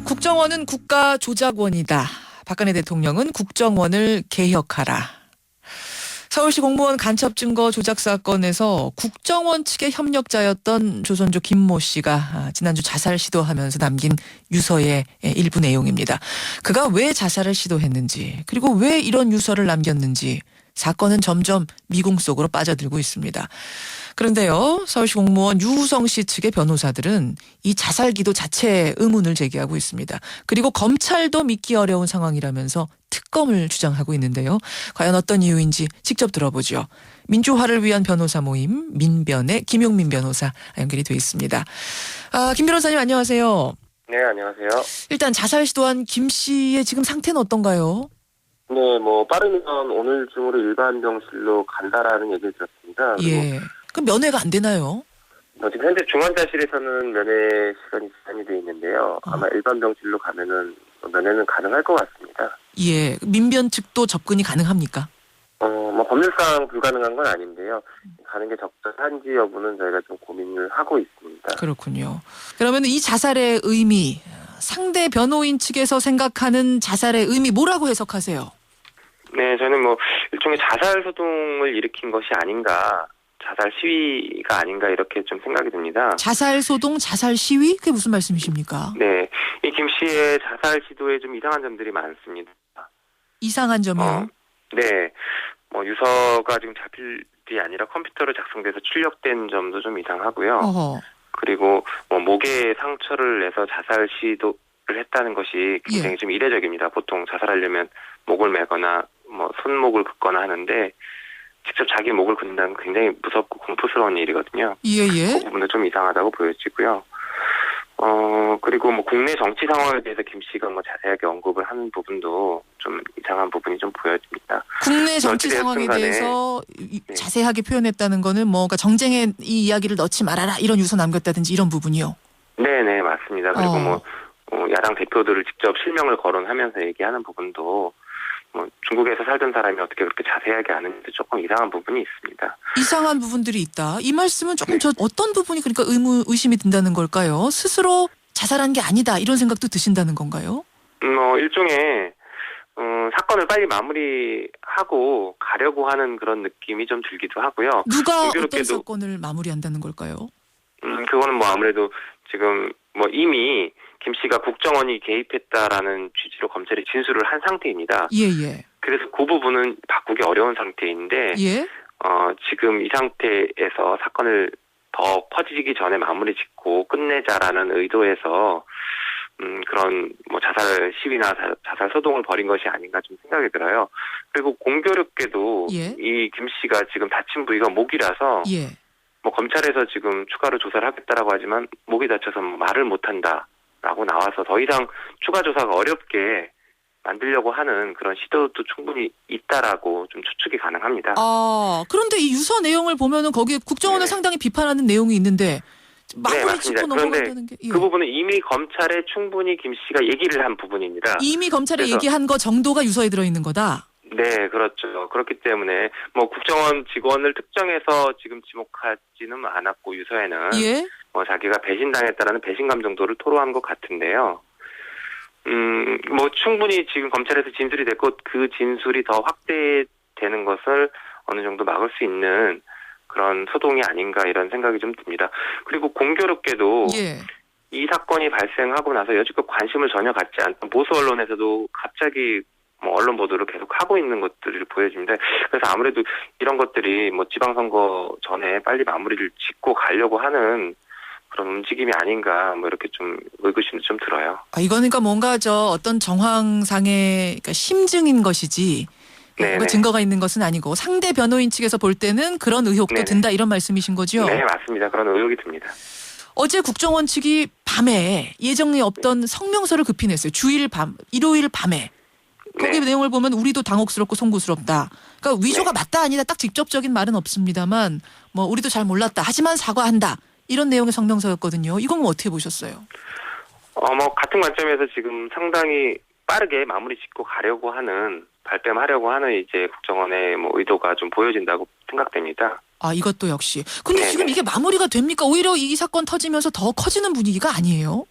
국정원은 국가 조작원이다. 박근혜 대통령은 국정원을 개혁하라. 서울시 공무원 간첩 증거 조작 사건에서 국정원 측의 협력자였던 조선조 김모 씨가 지난주 자살 시도하면서 남긴 유서의 일부 내용입니다. 그가 왜 자살을 시도했는지, 그리고 왜 이런 유서를 남겼는지 사건은 점점 미궁 속으로 빠져들고 있습니다. 그런데요, 서울시 공무원 유우성 씨 측의 변호사들은 이 자살 기도 자체에 의문을 제기하고 있습니다. 그리고 검찰도 믿기 어려운 상황이라면서 특검을 주장하고 있는데요. 과연 어떤 이유인지 직접 들어보죠. 민주화를 위한 변호사 모임 민변의 김용민 변호사 연결이 돼 있습니다. 김 변호사님 안녕하세요. 네, 안녕하세요. 일단 자살 시도한 김 씨의 지금 상태는 어떤가요? 네, 빠르면 오늘 중으로 일반 병실로 간다라는 얘기를 들었습니다. 예. 그럼 면회가 안 되나요? 지금 현재 중환자실에서는 면회 시간이 제한이 되어 있는데요. 아마 일반 병실로 가면은 면회는 가능할 것 같습니다. 예. 민변 측도 접근이 가능합니까? 법률상 불가능한 건 아닌데요. 가는 게 적절한지 여부는 저희가 좀 고민을 하고 있습니다. 그렇군요. 그러면 이 자살의 의미, 상대 변호인 측에서 생각하는 자살의 의미 뭐라고 해석하세요? 네, 저는 일종의 자살 소동을 일으킨 것이 아닌가, 자살 시위가 아닌가 이렇게 좀 생각이 듭니다. 자살 소동, 자살 시위? 그게 무슨 말씀이십니까? 네, 이 김 씨의 자살 시도에 좀 이상한 점들이 많습니다. 이상한 점이요? 네, 유서가 지금 자필이 아니라 컴퓨터로 작성돼서 출력된 점도 좀 이상하고요. 어허. 그리고 목에 상처를 내서 자살 시도를 했다는 것이 굉장히 좀 이례적입니다. 보통 자살하려면 목을 매거나 손목을 긋거나 하는데 직접 자기 목을 긋는다는 굉장히 무섭고 공포스러운 일이거든요. 예예. 그 부분도 좀 이상하다고 보여지고요. 그리고 국내 정치 상황에 대해서 김 씨가 자세하게 언급을 하는 부분도 좀 이상한 부분이 좀 보여집니다. 국내 정치 상황에 대해서 자세하게 표현했다는 거는 그러니까 정쟁에 이 이야기를 넣지 말아라 이런 유서 남겼다든지 이런 부분이요? 네네, 맞습니다. 그리고 야당 대표들을 직접 실명을 거론하면서 얘기하는 부분도 중국에서 살던 사람이 어떻게 그렇게 자세하게 아는지 조금 이상한 부분이 있습니다. 이상한 부분들이 있다. 이 말씀은 조금 어떤 부분이 그러니까 의심이 든다는 걸까요? 스스로 자살한 게 아니다 이런 생각도 드신다는 건가요? 일종의 사건을 빨리 마무리하고 가려고 하는 그런 느낌이 좀 들기도 하고요. 누가 어떤 사건을 마무리한다는 걸까요? 그거는 아무래도 지금 이미 김 씨가 국정원이 개입했다라는 취지로 검찰이 진술을 한 상태입니다. 예예. 그래서 그 부분은 바꾸기 어려운 상태인데 예? 지금 이 상태에서 사건을 더 퍼지기 전에 마무리 짓고 끝내자라는 의도에서 그런 자살 시위나 자살 소동을 벌인 것이 아닌가 좀 생각이 들어요. 그리고 공교롭게도 이 김 씨가 지금 다친 부위가 목이라서 검찰에서 지금 추가로 조사를 하겠다라고 하지만 목이 다쳐서 말을 못한다라고 나와서 더 이상 추가 조사가 어렵게 만들려고 하는 그런 시도도 충분히 있다라고 좀 추측이 가능합니다. 그런데 이 유서 내용을 보면은 거기에 국정원을 상당히 비판하는 내용이 있는데 마무리 짓고 넘어간다는 게. 그 부분은 이미 검찰에 충분히 김 씨가 얘기를 한 부분입니다. 이미 검찰에 얘기한 거 정도가 유서에 들어있는 거다? 네, 그렇죠. 그렇기 때문에 국정원 직원을 특정해서 지금 지목하지는 않았고 유서에는 자기가 배신당했다라는 배신감 정도를 토로한 것 같은데요. 충분히 지금 검찰에서 진술이 됐고 그 진술이 더 확대되는 것을 어느 정도 막을 수 있는 그런 소동이 아닌가 이런 생각이 좀 듭니다. 그리고 공교롭게도 이 사건이 발생하고 나서 여지껏 관심을 전혀 갖지 않던 보수 언론에서도 갑자기 언론 보도를 계속 하고 있는 것들을 보여집니다. 그래서 아무래도 이런 것들이 지방선거 전에 빨리 마무리를 짓고 가려고 하는 그런 움직임이 아닌가 이렇게 좀 의구심도 좀 들어요. 이거는 그러니까 뭔가 어떤 정황상의 심증인 것이지 증거가 있는 것은 아니고 상대 변호인 측에서 볼 때는 그런 의혹도 든다 이런 말씀이신 거죠? 네, 맞습니다. 그런 의혹이 듭니다. 어제 국정원 측이 밤에 예정에 없던 성명서를 급히 냈어요. 일요일 밤에. 거기 내용을 보면 우리도 당혹스럽고 송구스럽다. 그러니까 위조가 맞다 아니다 딱 직접적인 말은 없습니다만 우리도 잘 몰랐다. 하지만 사과한다. 이런 내용의 성명서였거든요. 이건 어떻게 보셨어요? 같은 관점에서 지금 상당히 빠르게 마무리 짓고 가려고 하는 발뺌하려고 하는 이제 국정원의 의도가 좀 보여진다고 생각됩니다. 이것도 역시. 근데 지금 이게 마무리가 됩니까? 오히려 이 사건 터지면서 더 커지는 분위기가 아니에요?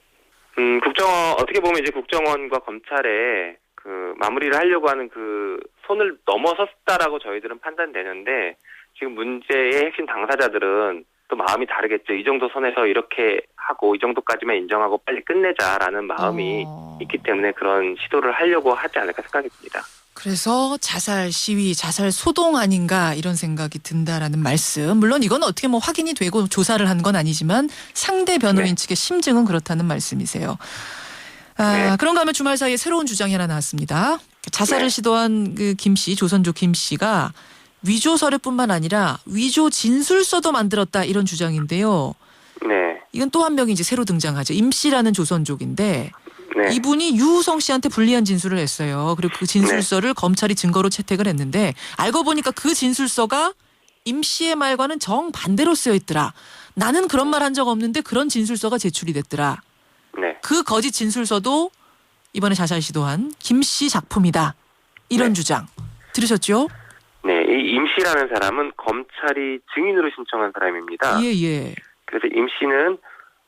국정원 어떻게 보면 이제 국정원과 검찰의 그 마무리를 하려고 하는 그 손을 넘어섰다라고 저희들은 판단되는데 지금 문제의 핵심 당사자들은 또 마음이 다르겠죠. 이 정도 선에서 이렇게 하고 이 정도까지만 인정하고 빨리 끝내자라는 마음이 있기 때문에 그런 시도를 하려고 하지 않을까 생각이 듭니다. 그래서 자살 시위, 자살 소동 아닌가 이런 생각이 든다라는 말씀. 물론 이건 어떻게 뭐 확인이 되고 조사를 한 건 아니지만 상대 변호인 측의 심증은 그렇다는 말씀이세요. 네. 그런가 하면 주말 사이에 새로운 주장이 하나 나왔습니다. 자살을 시도한 그 김 씨, 조선족 김 씨가 위조 서류뿐만 아니라 위조 진술서도 만들었다 이런 주장인데요. 네. 이건 또 한 명이 이제 새로 등장하죠. 임 씨라는 조선족인데 네. 이분이 유우성 씨한테 불리한 진술을 했어요. 그리고 그 진술서를 검찰이 증거로 채택을 했는데 알고 보니까 그 진술서가 임 씨의 말과는 정반대로 쓰여 있더라. 나는 그런 말 한 적 없는데 그런 진술서가 제출이 됐더라. 네. 그 거짓 진술서도 이번에 자살 시도한 김 씨 작품이다. 이런 주장. 들으셨죠? 네. 이 임 씨라는 사람은 검찰이 증인으로 신청한 사람입니다. 예. 그래서 임 씨는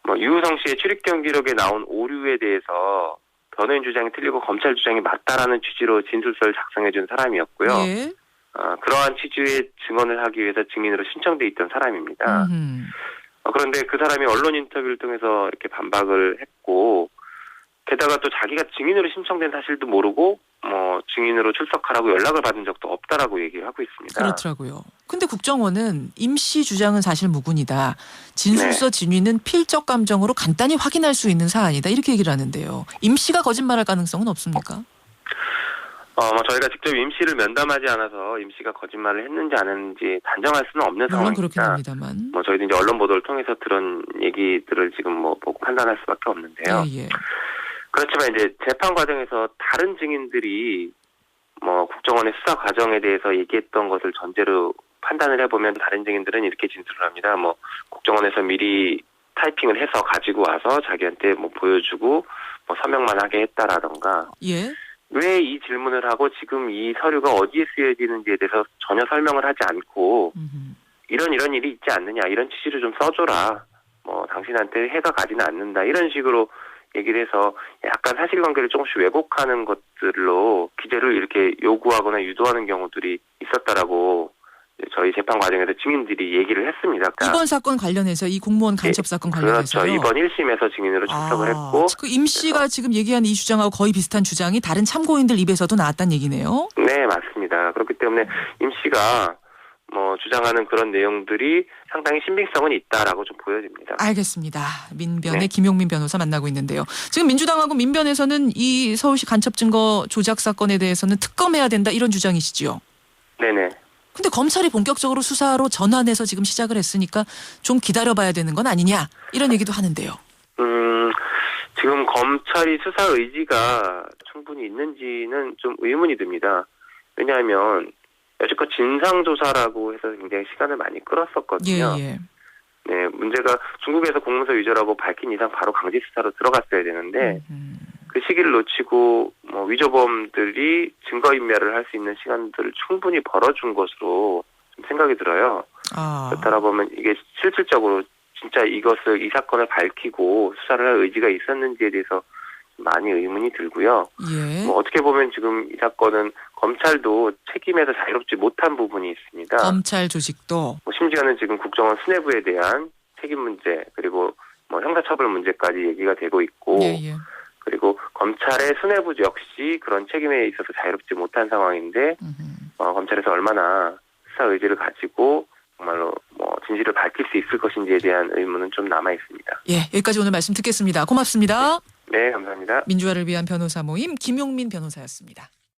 뭐 유우성 씨의 출입경 기록에 나온 오류에 대해서 변호인 주장이 틀리고 검찰 주장이 맞다라는 취지로 진술서를 작성해 준 사람이었고요. 예. 그러한 취지의 증언을 하기 위해서 증인으로 신청돼 있던 사람입니다. 그런데 그 사람이 언론 인터뷰를 통해서 이렇게 반박을 했고 게다가 또 자기가 증인으로 신청된 사실도 모르고 뭐 증인으로 출석하라고 연락을 받은 적도 없다라고 얘기를 하고 있습니다. 그렇더라고요. 근데 국정원은 임 씨 주장은 사실 무근이다. 진술서 진위는 필적 감정으로 간단히 확인할 수 있는 사안이다. 이렇게 얘기를 하는데요. 임 씨가 거짓말할 가능성은 없습니까? 저희가 직접 임 씨를 면담하지 않아서 임 씨가 거짓말을 했는지 안 했는지 단정할 수는 없는 물론 상황입니다. 그렇긴 합니다만. 저희도 이제 언론 보도를 통해서 들은 얘기들을 지금 뭐 보고 판단할 수밖에 없는데요. 예. 그렇지만 이제 재판 과정에서 다른 증인들이 뭐 국정원의 수사 과정에 대해서 얘기했던 것을 전제로 판단을 해보면 다른 증인들은 이렇게 진술을 합니다. 뭐 국정원에서 미리 타이핑을 해서 가지고 와서 자기한테 뭐 보여주고 뭐 서명만 하게 했다라던가. 예. 왜 이 질문을 하고 지금 이 서류가 어디에 쓰여지는지에 대해서 전혀 설명을 하지 않고 이런 일이 있지 않느냐 이런 취지로 좀 써줘라. 뭐 당신한테 해가 가지는 않는다 이런 식으로 얘기를 해서 약간 사실관계를 조금씩 왜곡하는 것들로 기재를 이렇게 요구하거나 유도하는 경우들이 있었다라고 저희 재판 과정에서 증인들이 얘기를 했습니다. 그러니까 이번 사건 관련해서 이 공무원 간첩 사건 관련해서요. 그렇죠. 이번 1심에서 증인으로 출석을 했고. 그 임 씨가 지금 얘기한 이 주장하고 거의 비슷한 주장이 다른 참고인들 입에서도 나왔다는 얘기네요. 네, 맞습니다. 그렇기 때문에 임 씨가 뭐 주장하는 그런 내용들이 상당히 신빙성은 있다라고 좀 보여집니다. 알겠습니다. 민변의 김용민 변호사 만나고 있는데요. 지금 민주당하고 민변에서는 이 서울시 간첩 증거 조작 사건에 대해서는 특검해야 된다 이런 주장이시죠? 네네. 근데 검찰이 본격적으로 수사로 전환해서 지금 시작을 했으니까 좀 기다려봐야 되는 건 아니냐 이런 얘기도 하는데요. 지금 검찰이 수사 의지가 충분히 있는지는 좀 의문이 듭니다. 왜냐하면 여지껏 진상조사라고 해서 굉장히 시간을 많이 끌었었거든요. 예. 네, 문제가 중국에서 공문서 위조라고 밝힌 이상 바로 강제 수사로 들어갔어야 되는데 그 시기를 놓치고 뭐 위조범들이 증거인멸을 할 수 있는 시간들을 충분히 벌어준 것으로 좀 생각이 들어요. 그렇다라 보면 이게 실질적으로 진짜 이 사건을 밝히고 수사를 할 의지가 있었는지에 대해서 많이 의문이 들고요. 예. 뭐 어떻게 보면 지금 이 사건은 검찰도 책임에서 자유롭지 못한 부분이 있습니다. 검찰 조직도. 뭐 심지어는 지금 국정원 수뇌부에 대한 책임 문제 그리고 뭐 형사처벌 문제까지 얘기가 되고 있고 예. 그리고 검찰의 수뇌부 역시 그런 책임에 있어서 자유롭지 못한 상황인데 검찰에서 얼마나 수사 의지를 가지고 정말로 뭐 진실을 밝힐 수 있을 것인지에 대한 의문은 좀 남아 있습니다. 예, 여기까지 오늘 말씀 듣겠습니다. 고맙습니다. 네, 감사합니다. 민주화를 위한 변호사 모임 김용민 변호사였습니다.